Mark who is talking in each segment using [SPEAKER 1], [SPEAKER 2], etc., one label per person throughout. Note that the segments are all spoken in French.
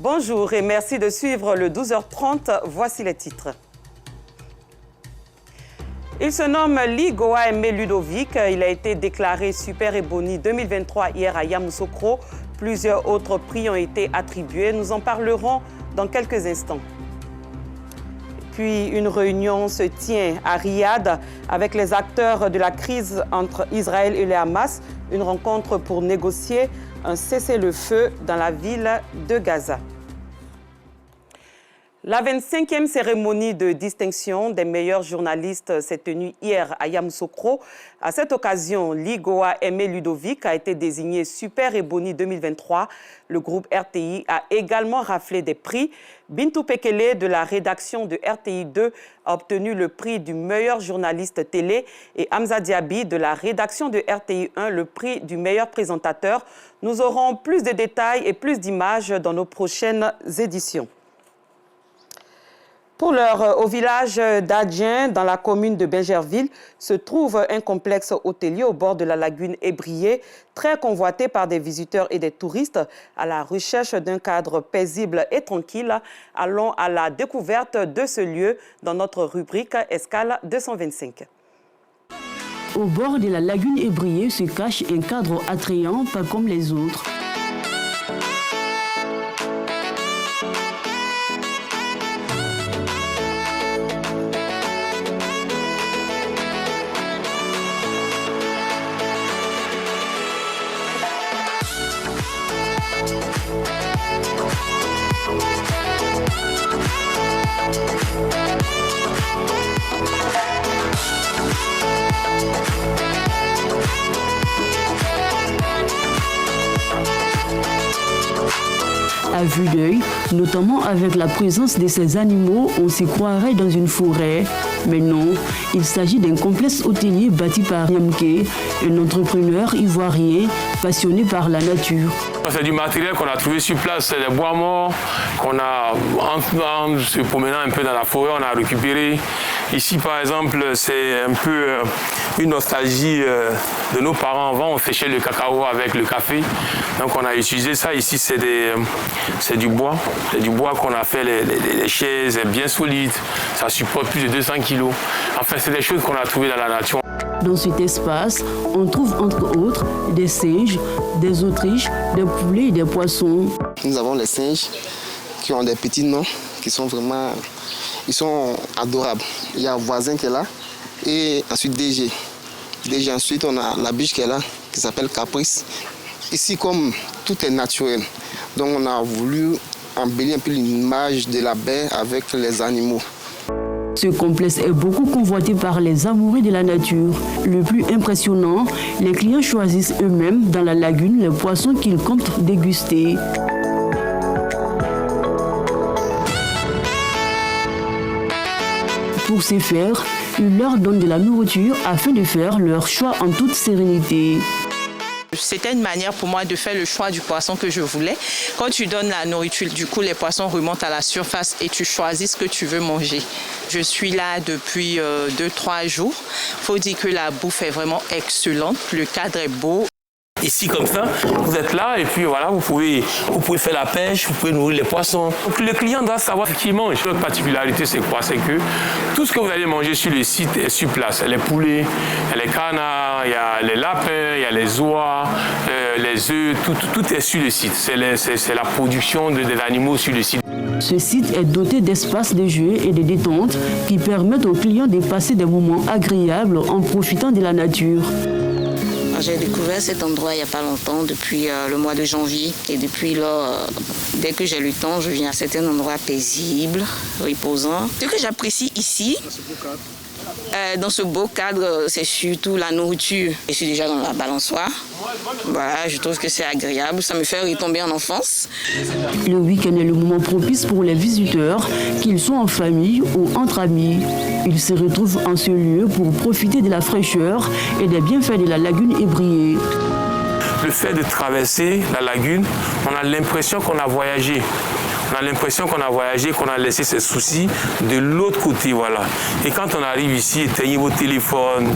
[SPEAKER 1] Bonjour et merci de suivre le 12h30. Voici les titres. Il se nomme Ligoa Aimé Ludovic. Il a été déclaré Super Ebony 2023 hier à Yamoussoukro. Plusieurs autres prix ont été attribués. Nous en parlerons dans quelques instants. Puis une réunion se tient à Riyad avec les acteurs de la crise entre Israël et le Hamas. Une rencontre pour négocier un cessez-le-feu dans la ville de Gaza. La 25e cérémonie de distinction des meilleurs journalistes s'est tenue hier à Yamoussoukro. À cette occasion, Ligoa Aimé Ludovic a été désigné Super Ebony 2023. Le groupe RTI a également raflé des prix. Bintou Pekele de la rédaction de RTI 2 a obtenu le prix du meilleur journaliste télé et Hamza Diaby de la rédaction de RTI 1 le prix du meilleur présentateur. Nous aurons plus de détails et plus d'images dans nos prochaines éditions. Pour l'heure, au village d'Adjien, dans la commune de Bingerville, se trouve un complexe hôtelier au bord de la lagune Ébrié, très convoité par des visiteurs et des touristes à la recherche d'un cadre paisible et tranquille. Allons à la découverte de ce lieu dans notre rubrique Escale 225.
[SPEAKER 2] Au bord de la lagune Ébrié se cache un cadre attrayant, pas comme les autres. À vue d'œil, notamment avec la présence de ces animaux, on s'y croirait dans une forêt. Mais non, il s'agit d'un complexe hôtelier bâti par Yamke, un entrepreneur ivoirien passionné par la nature.
[SPEAKER 3] C'est du matériel qu'on a trouvé sur place, c'est des bois morts qu'on a, en se promenant un peu dans la forêt, on a récupéré. Ici, par exemple, c'est un peu une nostalgie de nos parents. Avant, on séchait le cacao avec le café. Donc, on a utilisé ça. Ici, c'est du bois. C'est du bois qu'on a fait les chaises bien solides. Ça supporte plus de 200 kilos. Enfin, c'est des choses qu'on a trouvées dans la nature.
[SPEAKER 2] Dans cet espace, on trouve entre autres des singes, des autruches, des poulets et des poissons.
[SPEAKER 4] Nous avons les singes qui ont des petits noms, qui sont vraiment... Ils sont adorables. Il y a un voisin qui est là et ensuite DG. DG, ensuite on a la biche qui est là, qui s'appelle Caprice. Ici, comme tout est naturel, donc on a voulu embellir un peu l'image de la baie avec les animaux.
[SPEAKER 2] Ce complexe est beaucoup convoité par les amoureux de la nature. Le plus impressionnant, les clients choisissent eux-mêmes dans la lagune les poissons qu'ils comptent déguster. Pour ce faire, ils leur donnent de la nourriture afin de faire leur choix en toute sérénité.
[SPEAKER 5] C'était une manière pour moi de faire le choix du poisson que je voulais. Quand tu donnes la nourriture, du coup, les poissons remontent à la surface et tu choisis ce que tu veux manger. Je suis là depuis 2-3 jours. Il faut dire que la bouffe est vraiment excellente. Le cadre est beau.
[SPEAKER 3] Ici, comme ça, vous êtes là et puis voilà, vous pouvez faire la pêche, vous pouvez nourrir les poissons. Donc, le client doit savoir ce qu'il mange. Notre particularité, c'est quoi? C'est que tout ce que vous allez manger sur le site est sur place. Il y a les poulets, il y a les canards, il y a les lapins, il y a les oies, les œufs, tout est sur le site. C'est la production des animaux sur le site.
[SPEAKER 2] Ce site est doté d'espaces de jeu et de détente qui permettent aux clients de passer des moments agréables en profitant de la nature.
[SPEAKER 6] J'ai découvert cet endroit il n'y a pas longtemps, depuis le mois de janvier. Et depuis là, dès que j'ai le temps, je viens à certains endroits paisibles, reposants. Ce que j'apprécie ici, dans ce beau cadre, c'est surtout la nourriture. Je suis déjà dans la balançoire. Voilà, je trouve que c'est agréable, ça me fait retomber en enfance.
[SPEAKER 2] Le week-end est le moment propice pour les visiteurs, qu'ils soient en famille ou entre amis. Ils se retrouvent en ce lieu pour profiter de la fraîcheur et des bienfaits de la lagune Ébrié.
[SPEAKER 3] Le fait de traverser la lagune, on a l'impression qu'on a voyagé. On a l'impression qu'on a voyagé, qu'on a laissé ses soucis de l'autre côté, voilà. Et quand on arrive ici, éteignez vos téléphones.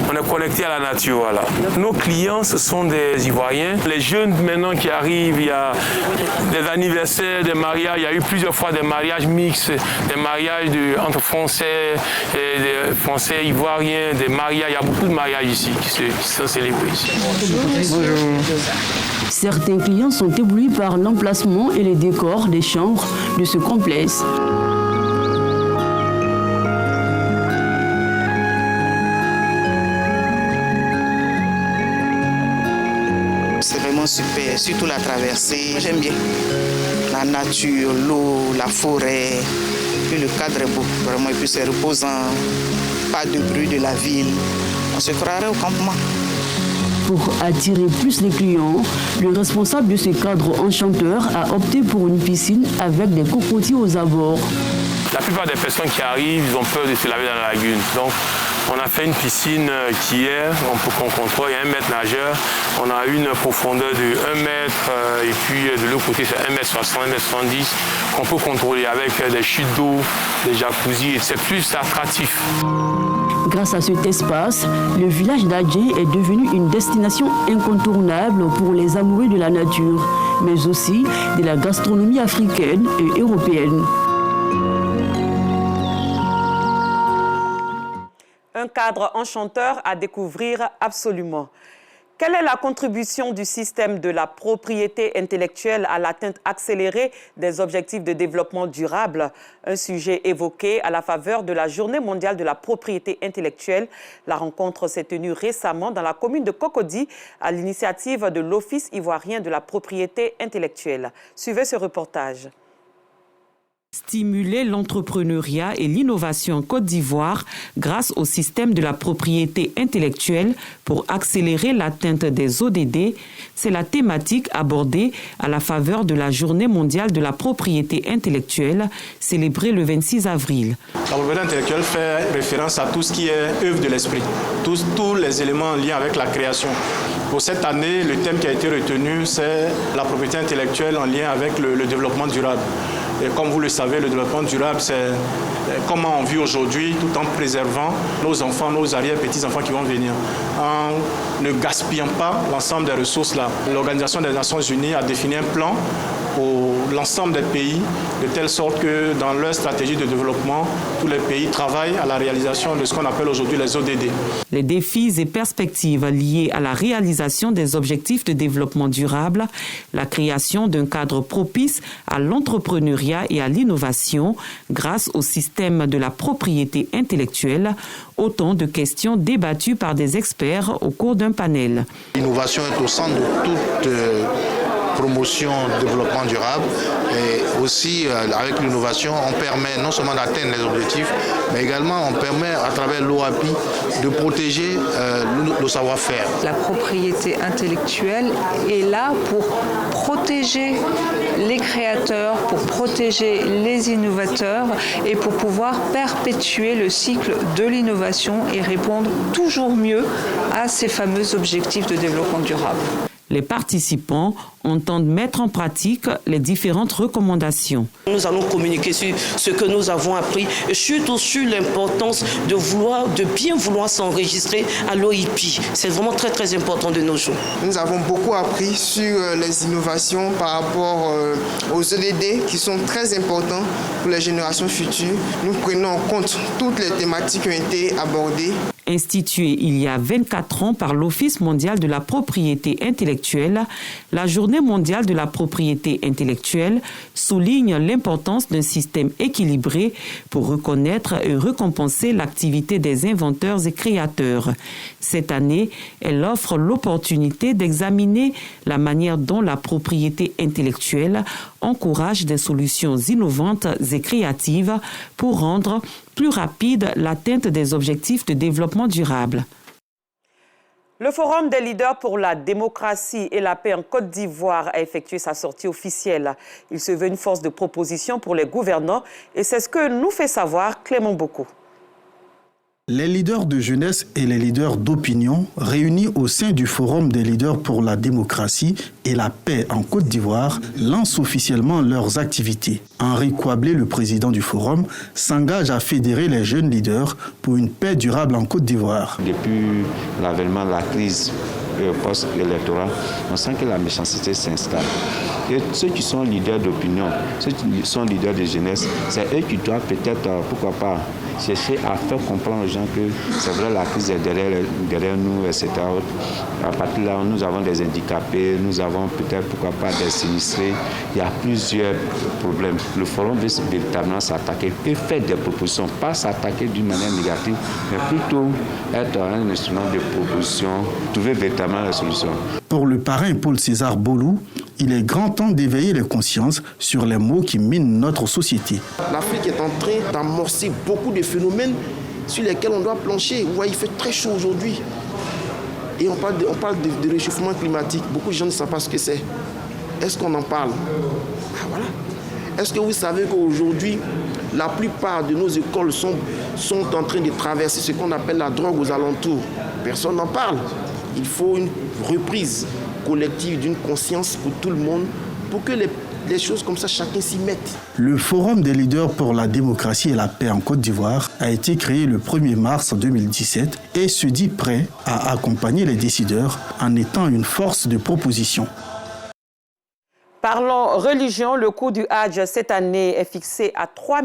[SPEAKER 3] On est est connecté à la nature. Voilà. Nos clients, ce sont des Ivoiriens. Les jeunes maintenant qui arrivent, il y a des anniversaires, des mariages. Il y a eu plusieurs fois des mariages mixtes, des mariages entre Français, et des Français ivoiriens, des mariages. Il y a beaucoup de mariages ici qui sont célébrés ici.
[SPEAKER 4] Bonjour.
[SPEAKER 2] Certains clients sont éblouis par l'emplacement et les décors des chambres de ce complexe.
[SPEAKER 7] C'est vraiment super, surtout la traversée. J'aime bien la nature, l'eau, la forêt. Puis le cadre est beau, vraiment, et puis c'est reposant. Pas de bruit de la ville. On se croirait au campement.
[SPEAKER 2] Pour attirer plus les clients, le responsable de ce cadre enchanteur a opté pour une piscine avec des cocotiers aux abords.
[SPEAKER 3] La plupart des personnes qui arrivent, ils ont peur de se laver dans la lagune. Donc, on a fait une piscine qui est, qu'on contrôle, il y a 1 mètre nageur. On a une profondeur de 1 mètre et puis de l'autre côté, c'est 1,60 m, 1,70 m qu'on peut contrôler avec des chutes d'eau, des jacuzzis. C'est plus attractif.
[SPEAKER 2] Grâce à cet espace, le village d'Adjé est devenu une destination incontournable pour les amoureux de la nature, mais aussi de la gastronomie africaine et européenne.
[SPEAKER 1] Un cadre enchanteur à découvrir absolument. Quelle est la contribution du système de la propriété intellectuelle à l'atteinte accélérée des objectifs de développement durable? Un sujet évoqué à la faveur de la Journée mondiale de la propriété intellectuelle. La rencontre s'est tenue récemment dans la commune de Cocody à l'initiative de l'Office ivoirien de la propriété intellectuelle. Suivez ce reportage. Stimuler l'entrepreneuriat et l'innovation en Côte d'Ivoire grâce au système de la propriété intellectuelle pour accélérer l'atteinte des ODD, c'est la thématique abordée à la faveur de la Journée mondiale de la propriété intellectuelle célébrée le 26 avril.
[SPEAKER 8] La propriété intellectuelle fait référence à tout ce qui est œuvre de l'esprit, tous les éléments en lien avec la création. Pour cette année, le thème qui a été retenu, c'est la propriété intellectuelle en lien avec le développement durable. Et comme vous le savez, le développement durable, c'est comment on vit aujourd'hui tout en préservant nos enfants, nos arrière-petits-enfants qui vont venir, en ne gaspillant pas l'ensemble des ressources là. L'Organisation des Nations Unies a défini un plan pour l'ensemble des pays, de telle sorte que dans leur stratégie de développement, tous les pays travaillent à la réalisation de ce qu'on appelle aujourd'hui les ODD.
[SPEAKER 1] Les défis et perspectives liés à la réalisation des objectifs de développement durable, la création d'un cadre propice à l'entrepreneuriat et à l'innovation grâce au système de la propriété intellectuelle, autant de questions débattues par des experts au cours d'un panel.
[SPEAKER 9] L'innovation est au centre de toute promotion, développement durable, et aussi avec l'innovation, on permet non seulement d'atteindre les objectifs, mais également on permet à travers l'OAPI de protéger le savoir-faire.
[SPEAKER 10] La propriété intellectuelle est là pour protéger les créateurs, pour protéger les innovateurs et pour pouvoir perpétuer le cycle de l'innovation et répondre toujours mieux à ces fameux objectifs de développement durable.
[SPEAKER 1] Les participants entendent mettre en pratique les différentes recommandations.
[SPEAKER 11] Nous allons communiquer sur ce que nous avons appris et surtout sur l'importance de bien vouloir s'enregistrer à l'OIP. C'est vraiment très très important de nos jours.
[SPEAKER 4] Nous avons beaucoup appris sur les innovations par rapport aux ODD qui sont très importants pour les générations futures. Nous prenons en compte toutes les thématiques qui ont été abordées.
[SPEAKER 1] Instituée il y a 24 ans par l'Office mondial de la propriété intellectuelle, la Journée mondiale de la propriété intellectuelle souligne l'importance d'un système équilibré pour reconnaître et récompenser l'activité des inventeurs et créateurs. Cette année, elle offre l'opportunité d'examiner la manière dont la propriété intellectuelle encourage des solutions innovantes et créatives pour rendre plus rapide l'atteinte des objectifs de développement durable. Le Forum des leaders pour la démocratie et la paix en Côte d'Ivoire a effectué sa sortie officielle. Il se veut une force de proposition pour les gouvernants et c'est ce que nous fait savoir Clément Boko.
[SPEAKER 12] Les leaders de jeunesse et les leaders d'opinion réunis au sein du Forum des leaders pour la démocratie et la paix en Côte d'Ivoire lancent officiellement leurs activités. Henri Kouablé, le président du Forum, s'engage à fédérer les jeunes leaders pour une paix durable en Côte d'Ivoire.
[SPEAKER 13] Depuis l'avènement de la crise post-électorale, on sent que la méchanceté s'installe. Et ceux qui sont leaders d'opinion, ceux qui sont leaders de jeunesse, c'est eux qui doivent peut-être, pourquoi pas, chercher à faire comprendre aux gens que c'est vrai, la crise est derrière nous, etc. À partir de là, nous avons des handicapés, nous avons peut-être, pourquoi pas, des sinistrés. Il y a plusieurs problèmes. Le forum veut véritablement s'attaquer et faire des propositions, pas s'attaquer d'une manière négative, mais plutôt être un instrument de proposition, trouver véritablement la solution.
[SPEAKER 12] Pour le parrain Paul César Bolou, il est grand temps d'éveiller les consciences sur les maux qui minent notre société.
[SPEAKER 4] L'Afrique est en train d'amorcer beaucoup de phénomènes sur lesquels on doit plancher. Vous voyez, il fait très chaud aujourd'hui. Et on parle de réchauffement climatique. Beaucoup de gens ne savent pas ce que c'est. Est-ce qu'on en parle? Voilà. Est-ce que vous savez qu'aujourd'hui, la plupart de nos écoles sont en train de traverser ce qu'on appelle la drogue aux alentours? Personne n'en parle. Il faut une reprise collective d'une conscience pour tout le monde, pour que les choses comme ça, chacun s'y mette.
[SPEAKER 12] Le Forum des leaders pour la démocratie et la paix en Côte d'Ivoire a été créé le 1er mars 2017 et se dit prêt à accompagner les décideurs en étant une force de proposition.
[SPEAKER 1] Parlons religion, le coût du Hajj cette année est fixé à 3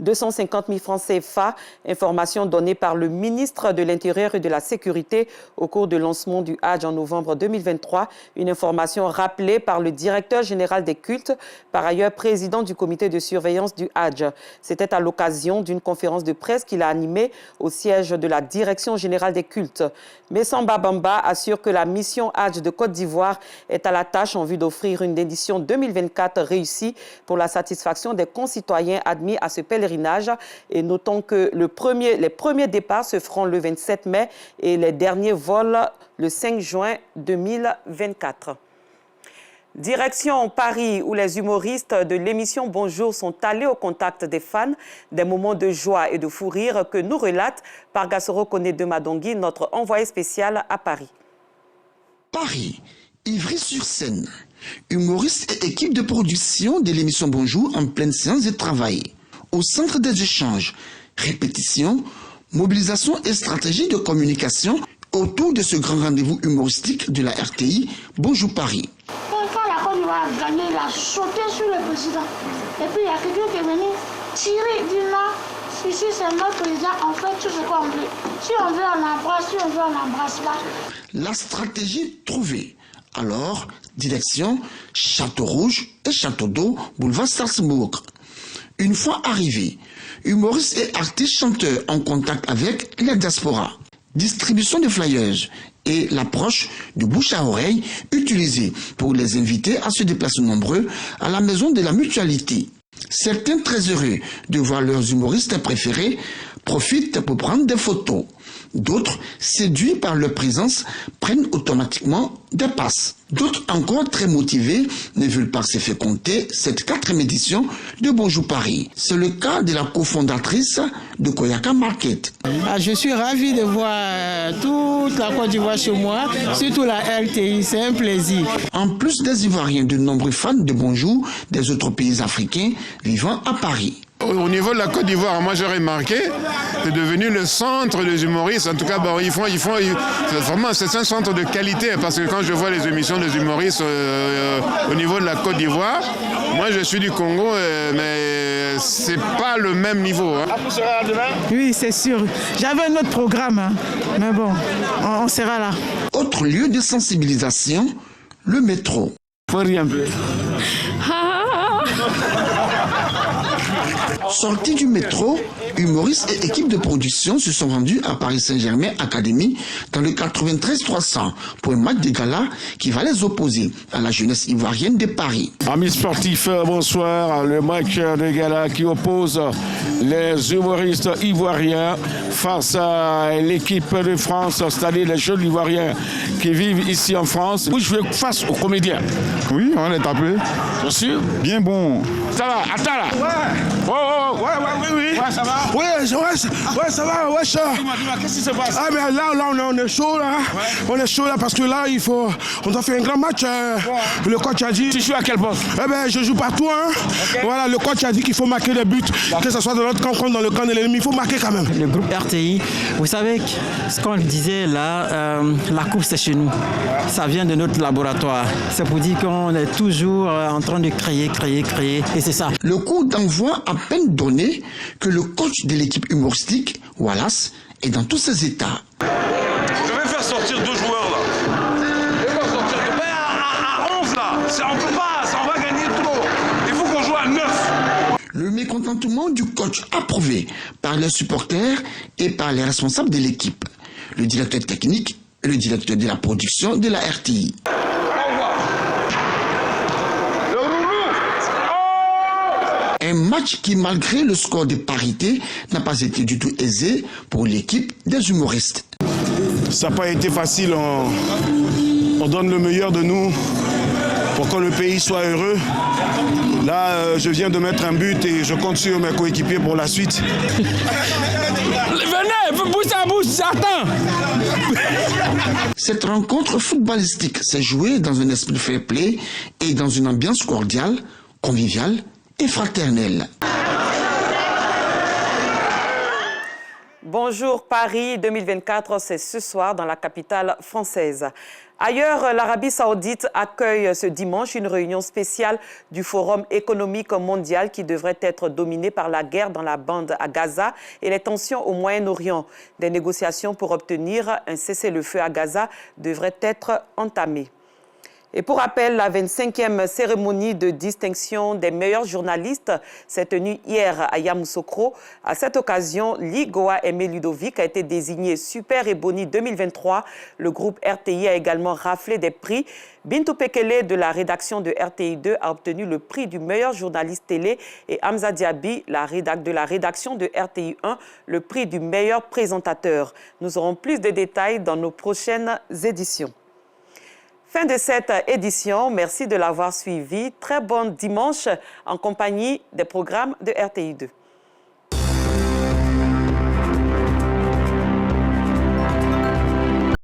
[SPEAKER 1] 250 000 francs CFA. Information donnée par le ministre de l'Intérieur et de la Sécurité au cours du lancement du Hajj en novembre 2023. Une information rappelée par le directeur général des cultes, par ailleurs président du comité de surveillance du Hajj. C'était à l'occasion d'une conférence de presse qu'il a animée au siège de la Direction générale des cultes. Messamba Bamba assure que la mission Hajj de Côte d'Ivoire est à la tâche en vue d'offrir une édition 2024 réussie pour la satisfaction des concitoyens admis à ce pèlerinage. Et notons que les premiers départs se feront le 27 mai et les derniers vols le 5 juin 2024. Direction Paris, où les humoristes de l'émission Bonjour sont allés au contact des fans, des moments de joie et de fou rire que nous relate Pargasoro Kone de Madongui, notre envoyé spécial à Paris.
[SPEAKER 14] Paris, Ivry-sur-Seine. Humoristes et équipe de production de l'émission Bonjour en pleine séance de travail. Au centre des échanges, répétitions, mobilisation et stratégie de communication autour de ce grand rendez-vous humoristique de la RTI Bonjour Paris.
[SPEAKER 15] Quand la Côte d'Ivoire a gagné, il a sauté sur le président. Et puis il y a quelqu'un qui est venu tirer, dit non, ici c'est notre président, on fait tout ce qu'on veut. Si on veut, on embrasse, si on veut, on n'embrasse pas. La stratégie trouvée. Alors, direction Château Rouge et Château d'Eau, boulevard Strasbourg. Une fois arrivés, humoristes et artistes chanteurs en contact avec la diaspora. Distribution de flyers et l'approche de bouche à oreille utilisée pour les inviter à se déplacer nombreux à la maison de la mutualité. Certains très heureux de voir leurs humoristes préférés profitent pour prendre des photos. D'autres, séduits par leur présence, prennent automatiquement des passes. D'autres encore très motivés ne veulent pas se faire compter cette 4e édition de Bonjour Paris. C'est le cas de la cofondatrice de Koyaka Market.
[SPEAKER 16] Je suis ravie de voir toute la Côte d'Ivoire chez moi, surtout la RTI, c'est un plaisir.
[SPEAKER 14] En plus des Ivoiriens, de nombreux fans de Bonjour des autres pays africains vivant à Paris.
[SPEAKER 17] Au niveau de la Côte d'Ivoire, moi j'aurais remarqué, c'est devenu le centre des humoristes. En tout cas, bon, vraiment, c'est un centre de qualité parce que quand je vois les émissions des humoristes au niveau de la Côte d'Ivoire, moi je suis du Congo, mais c'est pas le même niveau. Hein.
[SPEAKER 16] Vous serez là demain? Oui, c'est sûr. J'avais un autre programme, hein. Mais bon, on sera là.
[SPEAKER 14] Autre lieu de sensibilisation, le métro.
[SPEAKER 16] Faut rire un peu.
[SPEAKER 14] Sortis du métro, humoristes et équipes de production se sont rendus à Paris Saint-Germain Academy dans le 93-300 pour un match de gala qui va les opposer à la jeunesse ivoirienne de Paris.
[SPEAKER 18] Amis sportifs, bonsoir. Le match de gala qui oppose les humoristes ivoiriens face à l'équipe de France, c'est-à-dire les jeunes ivoiriens qui vivent ici en France. Oui, je vais face aux comédiens.
[SPEAKER 17] Oui, on est appelé.
[SPEAKER 18] Bien sûr.
[SPEAKER 17] Bien bon.
[SPEAKER 18] Ça va, attends là.
[SPEAKER 17] Ouais.
[SPEAKER 18] Oh, oui.
[SPEAKER 17] Ouais, ça va.
[SPEAKER 19] Oui, ouais, ça va, ouais, cher.
[SPEAKER 18] Qu'est-ce qui se passe?
[SPEAKER 19] Ah, mais là, on est chaud, là. On est chaud, là, parce que là, on doit faire un grand match. Le coach a dit...
[SPEAKER 18] Tu joues à quel poste?
[SPEAKER 19] Eh ben, je joue partout, hein. Okay. Voilà, le coach a dit qu'il faut marquer des buts, que ce soit dans notre camp comme dans le camp de l'ennemi, il faut marquer quand même.
[SPEAKER 20] Le groupe RTI, vous savez, ce qu'on disait là, la coupe c'est chez nous. Ça vient de notre laboratoire. C'est pour dire qu'on est toujours en train de créer, et c'est ça.
[SPEAKER 14] Le coup d'envoi à peine donné que le coach de l'équipe humoristique, Wallace, est dans tous ses états.
[SPEAKER 21] Je vais faire sortir 2 joueurs là. Je vais faire sortir à 11 là. On peut pas, on va gagner trop. Il faut qu'on joue à 9.
[SPEAKER 14] Le mécontentement du coach approuvé par les supporters et par les responsables de l'équipe, le directeur technique et le directeur de la production de la RTI. Un match qui, malgré le score de parité, n'a pas été du tout aisé pour l'équipe des humoristes.
[SPEAKER 19] Ça n'a pas été facile, on donne le meilleur de nous pour que le pays soit heureux. Là, je viens de mettre un but et je compte sur mes coéquipiers pour la suite.
[SPEAKER 18] Venez, bouge à bouche, j'attends.
[SPEAKER 14] Cette rencontre footballistique s'est jouée dans un esprit fair play et dans une ambiance cordiale, conviviale et fraternelle.
[SPEAKER 1] Bonjour Paris 2024, c'est ce soir dans la capitale française. Ailleurs, l'Arabie Saoudite accueille ce dimanche une réunion spéciale du Forum économique mondial qui devrait être dominée par la guerre dans la bande à Gaza et les tensions au Moyen-Orient. Des négociations pour obtenir un cessez-le-feu à Gaza devraient être entamées. Et pour rappel, la 25e cérémonie de distinction des meilleurs journalistes s'est tenue hier à Yamoussoukro. À cette occasion, Ligoa Aimé Ludovic a été désigné Super Ebony 2023. Le groupe RTI a également raflé des prix. Bintou Pekele de la rédaction de RTI 2 a obtenu le prix du meilleur journaliste télé et Hamza Diaby de la rédaction de RTI 1 le prix du meilleur présentateur. Nous aurons plus de détails dans nos prochaines éditions. Fin de cette édition, merci de l'avoir suivi. Très bon dimanche en compagnie des programmes de RTI 2.